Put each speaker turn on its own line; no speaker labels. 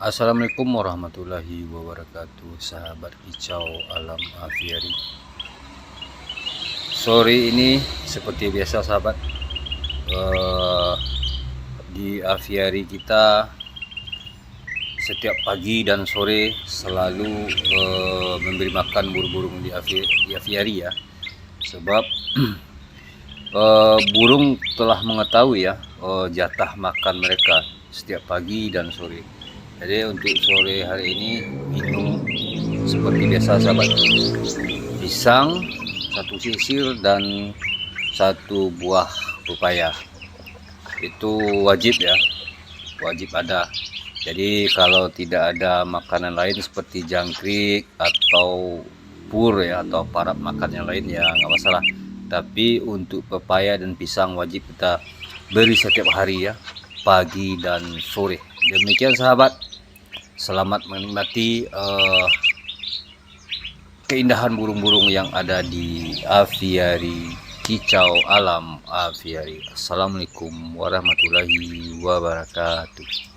Assalamualaikum warahmatullahi wabarakatuh, sahabat kicau alam aviari. Sore ini seperti biasa sahabat, di aviari kita setiap pagi dan sore selalu memberi makan burung-burung di aviari ya. Sebab burung telah mengetahui ya jatah makan mereka setiap pagi dan sore. Jadi untuk sore hari ini minum seperti biasa sahabat, pisang, satu sisir dan satu buah pepaya. Itu wajib ya, wajib ada. Jadi kalau tidak ada makanan lain seperti jangkrik atau pur ya, atau parap makan yang lain ya nggak masalah. Tapi untuk pepaya dan pisang wajib kita beri setiap hari ya, pagi dan sore. Demikian sahabat, selamat menikmati keindahan burung-burung yang ada di aviari kicau alam aviari. Assalamualaikum warahmatullahi wabarakatuh.